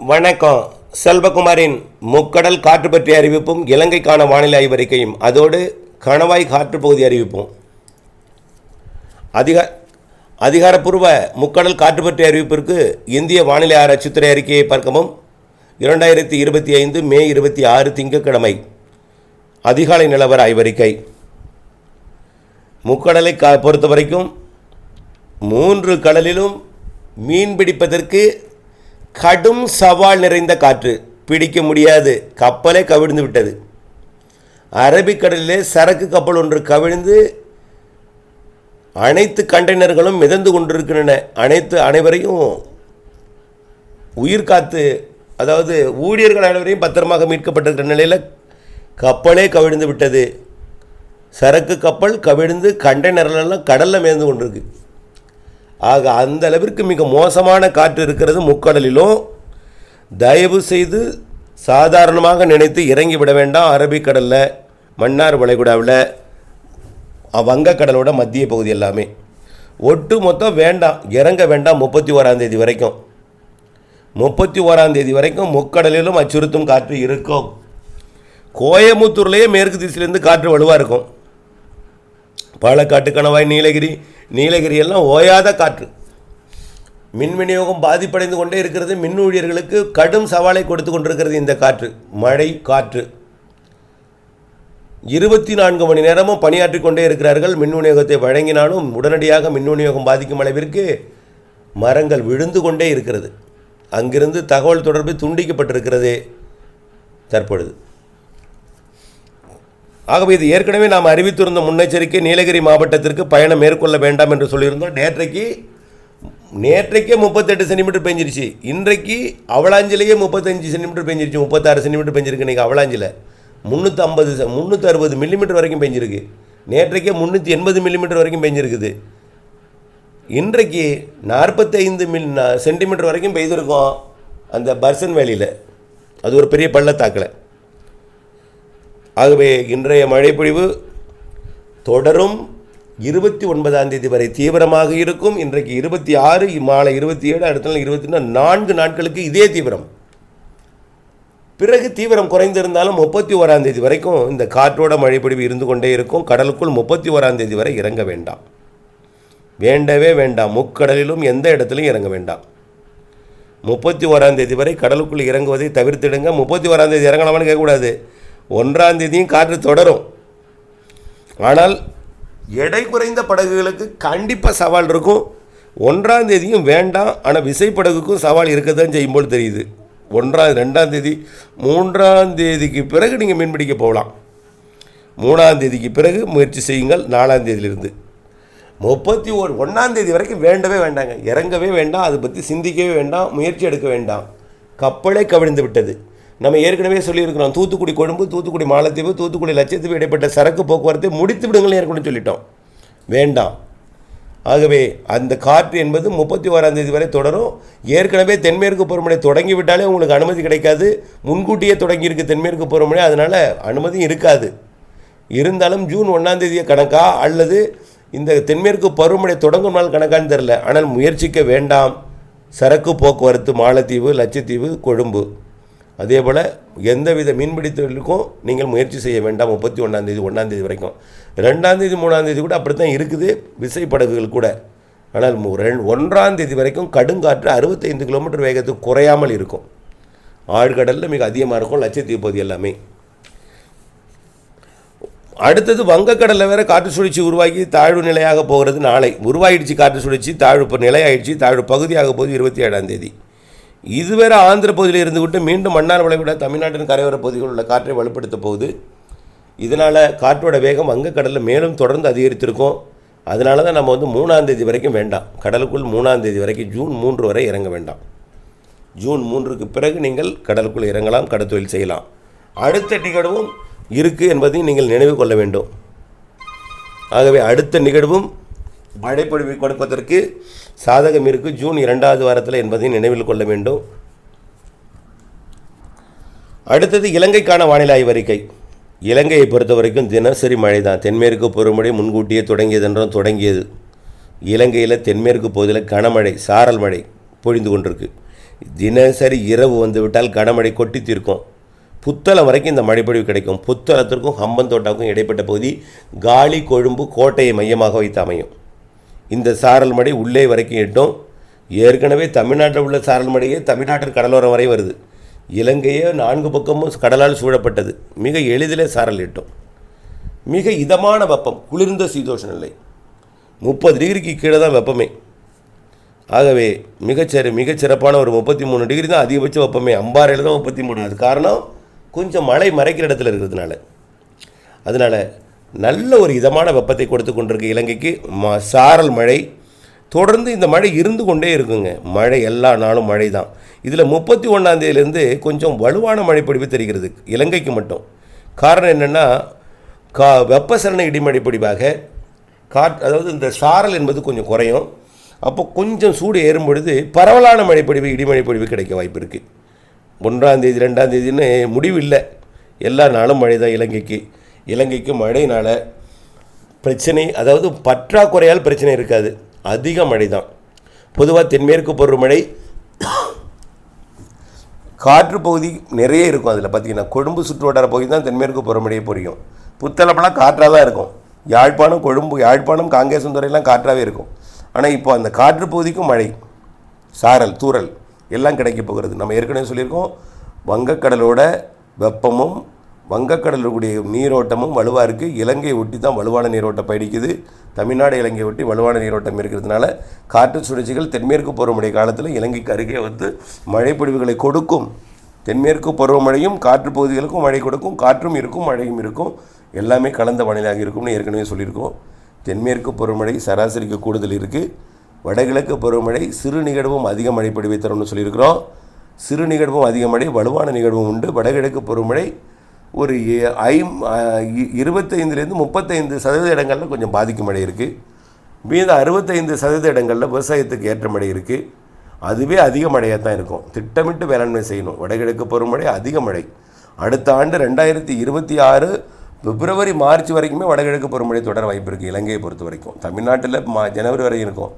வணக்கம். செல்வகுமாரின் முக்கடல் காற்று பற்றிய அறிவிப்பும் இலங்கைக்கான வானிலை ஆய்வறிக்கையும் அதோடு கணவாய் காற்று பகுதி அறிவிப்போம். அதிகாரப்பூர்வ முக்கடல் காற்று பற்றிய அறிவிப்பிற்கு இந்திய வானிலை ஆராய்ச்சித்துறை அறிக்கையை பார்க்கவும். 2025 மே 26 திங்கட்கிழமை அதிகாலை நிலவர ஆய்வறிக்கை. முக்கடலை பொறுத்த வரைக்கும் 3 கடலிலும் மீன் பிடிப்பதற்கு கடும் சவால் நிறைந்த காற்று. பிடிக்க முடியாது, கப்பலே கவிழ்ந்து விட்டது. அரபிக்கடலிலே சரக்கு கப்பல் ஒன்று கவிழ்ந்து அனைத்து கண்டெய்னர்களும் மிதந்து கொண்டிருக்கின்றன. அனைவரையும் உயிர் காத்து, அதாவது ஊழியர்கள் அனைவரையும் பத்திரமாக மீட்கப்பட்டிருக்கிற நிலையில் கப்பலே கவிழ்ந்து விட்டது. சரக்கு கப்பல் கவிழ்ந்து கண்டெய்னர்களெல்லாம் கடலில் மிதந்து கொண்டிருக்கு. ஆக அந்த அளவிற்கு மிக மோசமான காற்று இருக்கிறது முக்கடலிலும். தயவு செய்து சாதாரணமாக நினைத்து இறங்கிவிட வேண்டாம். அரபிக்கடலில், மன்னார் வளைகுடாவில், வங்கக்கடலோட மத்திய பகுதி எல்லாமே ஒட்டு மொத்தம் வேண்டாம், இறங்க வேண்டாம். 31 வரைக்கும் 31 வரைக்கும் முக்கடலிலும் அச்சுறுத்தும் காற்று இருக்கும். கோயமுத்தூர்லேயே மேற்கு திசையிலேருந்து காற்று வலுவாக இருக்கும். பாலக்காட்டு, கணவாய், நீலகிரி எல்லாம் ஓயாத காற்று. மின் விநியோகம் பாதிப்படைந்து கொண்டே இருக்கிறது. மின் ஊழியர்களுக்கு கடும் சவாலை கொடுத்து கொண்டிருக்கிறது இந்த காற்று. மழை காற்று 24 மணி நேரமும் பணியாற்றி கொண்டே இருக்கிறார்கள். மின் விநியோகத்தை வழங்கினாலும் உடனடியாக மின் விநியோகம் பாதிக்கும் அளவிற்கு மரங்கள் விழுந்து கொண்டே இருக்கிறது. அங்கிருந்து தகவல் தொடர்பு துண்டிக்கப்பட்டிருக்கிறது தற்பொழுது. ஆகவே இது ஏற்கனவே நாம் அறிவித்திருந்த முன்னெச்சரிக்கை. நீலகிரி மாவட்டத்திற்கு பயணம் மேற்கொள்ள வேண்டாம் என்று சொல்லியிருந்தோம். நேற்றைக்கே 38 சென்டிமீட்டர் பெஞ்சிருச்சு. இன்றைக்கு அவலாஞ்சிலேயே 35 சென்டிமீட்டர் பெஞ்சிருச்சு. 36 சென்டிமீட்டர் பெஞ்சிருக்கு. இன்றைக்கி அவலாஞ்சில் 360 மில்லிமீட்டர் வரைக்கும் பெஞ்சிருக்கு. நேற்றைக்கே 380 மில்லிமீட்டர் வரைக்கும் பெஞ்சிருக்குது. இன்றைக்கு 45 சென்டிமீட்டர் வரைக்கும் பெய்திருக்கோம் அந்த பர்சன் வேலியில். அது ஒரு பெரிய பள்ளத்தாக்கில். ஆகவே இன்றைய மழைப்பொழிவு தொடரும். 29 வரை தீவிரமாக இருக்கும். இன்றைக்கு 26, மாலை 27, அடுத்த நாள் 24, 4 நாட்களுக்கு இதே தீவிரம். பிறகு தீவிரம் குறைந்திருந்தாலும் 31 வரைக்கும் இந்த காற்றோட மழைப்பொழிவு இருந்து கொண்டே இருக்கும். கடலுக்குள் 31 வரை இறங்க வேண்டாம், வேண்டவே வேண்டாம். முக்கடலிலும் எந்த இடத்துலையும் இறங்க வேண்டாம். 31 வரை கடலுக்குள் இறங்குவதை தவிர்த்திடுங்க. 31 இறங்கலாமான்னு கேட்கக்கூடாது. 1 காற்று தொடரும். ஆனால் எடை குறைந்த படகுகளுக்கு கண்டிப்பாக சவால் இருக்கும். 1 வேண்டாம். ஆனால் விசைப்படகுக்கும் சவால் இருக்க தான் செய்யும்போது தெரியுது. 2 3 பிறகு நீங்கள் மீன்பிடிக்க போகலாம். 3 பிறகு முயற்சி செய்யுங்கள். 4 31 வரைக்கும் வேண்டவே வேண்டாங்க, இறங்கவே வேண்டாம். அதை பற்றி சிந்திக்கவே வேண்டாம், முயற்சி எடுக்க வேண்டாம். கப்பலே கவிழ்ந்து விட்டது. நம்ம ஏற்கனவே சொல்லியிருக்கிறோம். தூத்துக்குடி கொழும்பு, தூத்துக்குடி மாலத்தீவு, தூத்துக்குடி லட்சத்தீவு இடைப்பட்ட சரக்கு போக்குவரத்தை முடித்து விடுங்கள் ஏற்கனவே சொல்லிட்டோம். வேண்டாம். ஆகவே அந்த காற்று என்பது 31 வரை தொடரும். ஏற்கனவே தென்மேற்கு பருவமழை தொடங்கிவிட்டாலே உங்களுக்கு அனுமதி கிடைக்காது. முன்கூட்டியே தொடங்கியிருக்கு தென்மேற்கு பருவமழை, அதனால் அனுமதியும் இருக்காது. இருந்தாலும் ஜூன் 1 கணக்கா அல்லது இந்த தென்மேற்கு பருவமழை தொடங்கும் நாள் கணக்கான்னு தெரில. ஆனால் முயற்சிக்க வேண்டாம். சரக்கு போக்குவரத்து மாலத்தீவு, லட்சத்தீவு, கொழும்பு, அதே போல் எந்தவித மீன்பிடி தொழிலுக்கும் நீங்கள் முயற்சி செய்ய வேண்டாம். 31 1 வரைக்கும். 2 3 கூட அப்படி தான் இருக்குது, விசைப்படகுகள் கூட. ஆனால் 1 வரைக்கும் கடுங்காற்று 65 கிலோமீட்டர் வேகத்துக்கு குறையாமல் இருக்கும். ஆழ்கடலில் மிக அதிகமாக இருக்கும் லட்சத்தீவு பகுதி எல்லாமே. அடுத்தது வங்கக்கடலில் வேறு காற்று சுழற்சி உருவாகி தாழ்வு நிலையாக போகிறது. நாளை உருவாயிடுச்சு காற்று சுழற்சி, தாழ்வு நிலையாயிடுச்சு, தாழ்வு பகுதியாக போகுது 27 இதுவேறு ஆந்திர பகுதியில் இருந்துவிட்டு மீண்டும் மன்னார் வளைகுடா தமிழ்நாட்டின் கரையோர பகுதிகளில் உள்ள காற்றை வலுப்படுத்த போகுது. இதனால் காற்றோட வேகம் வங்கக்கடலில் மேலும் தொடர்ந்து அதிகரித்திருக்கும். அதனால தான் நம்ம 3 வரைக்கும் வேண்டாம். கடலுக்குள் 3 வரைக்கும், ஜூன் 3 வரை இறங்க வேண்டாம். ஜூன் 3 பிறகு நீங்கள் கடலுக்குள் இறங்கலாம், கடற்தொழில் செய்யலாம். அடுத்த நிகழ்வும் இருக்குது என்பதையும் நீங்கள் நினைவு கொள்ள வேண்டும். ஆகவே அடுத்த நிகழ்வும் மழைப்பொழிவை கொடுப்பதற்கு சாதகம் இருக்குது ஜூன் 2வது வாரத்தில் என்பதை நினைவில் கொள்ள வேண்டும். அடுத்தது இலங்கைக்கான வானிலை ஆய்வறிக்கை. இலங்கையை பொறுத்த வரைக்கும் தினசரி மழை தான். தென்மேற்கு பருவமழை முன்கூட்டியே தொடங்கியது. இலங்கையில் தென்மேற்கு பகுதியில் கனமழை, சாரல் மழை பொழிந்து கொண்டிருக்கு. தினசரி இரவு வந்து விட்டால் கனமழை கொட்டி தீர்க்கும். புத்தளம் வரைக்கும் இந்த மழைப்பொழிவு கிடைக்கும். புத்தளத்திற்கும் ஹம்பந்தோட்டாவுக்கும் இடைப்பட்ட பகுதி காலி கொழும்பு கோட்டையை மையமாக வைத்து அமையும். இந்த சாரல் மழை உள்ளே வரைக்கும் எட்டும். ஏற்கனவே தமிழ்நாட்டில் உள்ள சாரல் மழையே தமிழ்நாட்டின் கடலோரம் வரை வருது. இலங்கையே 4 பக்கமும் கடலால் சூழப்பட்டது. மிக எளிதிலே சாரல் எட்டும். மிக இதமான வெப்பம், குளிர்ந்த சீதோஷ நிலை. 30 டிகிரிக்கு கீழே தான் வெப்பமே. ஆகவே மிகச்சிறப்பான ஒரு 33 டிகிரி தான் அதிகபட்ச வெப்பமே. அம்பாறையில் தான் 33. அது காரணம் கொஞ்சம் மழை மறைக்கிற இடத்துல இருக்கிறதுனால. அதனால் நல்ல ஒரு இதமான வெப்பத்தை கொடுத்து கொண்டிருக்க இலங்கைக்கு சாரல் மழை தொடர்ந்து இந்த மழை இருந்து கொண்டே இருக்குங்க. மழை எல்லா நாளும் மழை தான். இதில் 31ஆம் தேதியிலேருந்து கொஞ்சம் வலுவான மழை பொழிவு தெரிகிறது இலங்கைக்கு மட்டும். காரணம் என்னென்னா வெப்பசலன இடிமழை பொழிவாக அதாவது இந்த சாரல் என்பது கொஞ்சம் குறையும். அப்போ கொஞ்சம் சூடு ஏறும் பொழுது பரவலான மழைப்பொழிவு இடிமழை பொழிவு கிடைக்க வாய்ப்பு இருக்குது. 1ஆம் தேதி 2ஆம் தேதின்னு முடிவு இல்லை. எல்லா நாளும் மழை தான் இலங்கைக்கு மழையினால் பிரச்சனை, அதாவது பற்றாக்குறையால் பிரச்சனை இருக்காது. அதிக மழை தான். பொதுவாக தென்மேற்கு பருவமழை காற்று பகுதி நிறைய இருக்கும். அதில் பார்த்திங்கன்னா கொழும்பு சுற்று வட்டார பகுதி தான் தென்மேற்கு பருவமழையை பொழியும். புத்தளமெல்லாம் காற்றாக தான் இருக்கும். யாழ்ப்பாணம் காங்கேசந்துறையெல்லாம் காற்றாகவே இருக்கும். ஆனால் இப்போ அந்த காற்று பகுதிக்கும் மழை, சாரல், தூறல் எல்லாம் கிடைக்க போகிறது. நம்ம ஏற்கனவே சொல்லியிருக்கோம், வங்கக்கடலோட வெப்பமும் வங்கக்கடலுடைய நீரோட்டமும் வலுவாக இருக்குது. இலங்கையை ஒட்டி தான் வலுவான நீரோட்டம் பயணிக்குது. தமிழ்நாடு இலங்கையை ஒட்டி வலுவான நீரோட்டம் இருக்கிறதுனால காற்று சுழற்சிகள் தென்மேற்கு பருவமழை காலத்தில் இலங்கைக்கு அருகே வந்து மழைப்பொழிவுகளை கொடுக்கும். தென்மேற்கு பருவமழையும் காற்று பகுதிகளுக்கும் மழை கொடுக்கும். காற்றும் இருக்கும், மழையும் இருக்கும். எல்லாமே கலந்த வானிலையாக இருக்கும்னு ஏற்கனவே சொல்லியிருக்கோம். தென்மேற்கு பருவமழை சராசரிக்கு கூடுதல் இருக்குது. வடகிழக்கு பருவமழை சிறு நிகழ்வும் அதிக மழை பொழிவை தரும்னு சொல்லியிருக்கிறோம். சிறு நிகழ்வும் அதிக மழை, வலுவான நிகழ்வும் உண்டு. வடகிழக்கு பருவமழை ஒரு 25லேருந்து 35% இடங்களில் கொஞ்சம் பாதிக்கும் மழை இருக்குது. மீது 65% இடங்களில் விவசாயத்துக்கு ஏற்ற மழை இருக்குது. அதுவே அதிக மழையாக தான் இருக்கும். திட்டமிட்டு வேளாண்மை செய்யணும். வடகிழக்கு பருவமழை அதிக மழை. அடுத்த ஆண்டு 2026 பிப்ரவரி மார்ச் வரைக்குமே வடகிழக்கு பருவமழை தொடர வாய்ப்பு இருக்குது இலங்கையை பொறுத்த வரைக்கும். தமிழ்நாட்டில் ஜனவரி வரை இருக்கும்.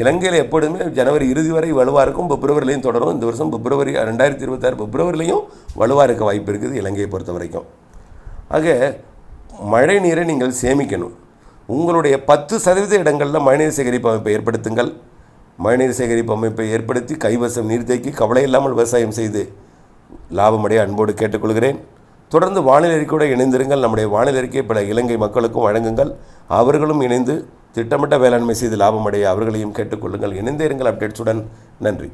இலங்கையில் எப்பொழுதுமே ஜனவரி இறுதி வரை வலுவாக இருக்கும். பிப்ரவரிலையும் தொடரும். இந்த வருஷம் 2026 பிப்ரவரிலையும் வலுவாக இருக்க வாய்ப்பு இருக்குது இலங்கையை பொறுத்த வரைக்கும். ஆக மழை நீரை நீங்கள் சேமிக்கணும். உங்களுடைய 10% இடங்களில் மழைநீர் சேகரிப்பு அமைப்பை ஏற்படுத்துங்கள். மழைநீர் சேகரிப்பு அமைப்பை ஏற்படுத்தி கைவசம் நீர்த்தேக்கி கவலை இல்லாமல் விவசாயம் செய்து லாபமடைய அன்போடு கேட்டுக்கொள்கிறேன். தொடர்ந்து வானிலை அறிக்கையோடு இணைந்திருங்கள். நம்முடைய வானிலை அறிக்கை பல இலங்கை மக்களுக்கும் வழங்குங்கள். அவர்களும் இணைந்து திட்டமிட்ட வேளாண்மை செய்து லாபமடைய அவர்களையும் கேட்டுக்கொள்ளுங்கள். இணைந்தே இருங்கள் அப்டேட்ஸுடன். நன்றி.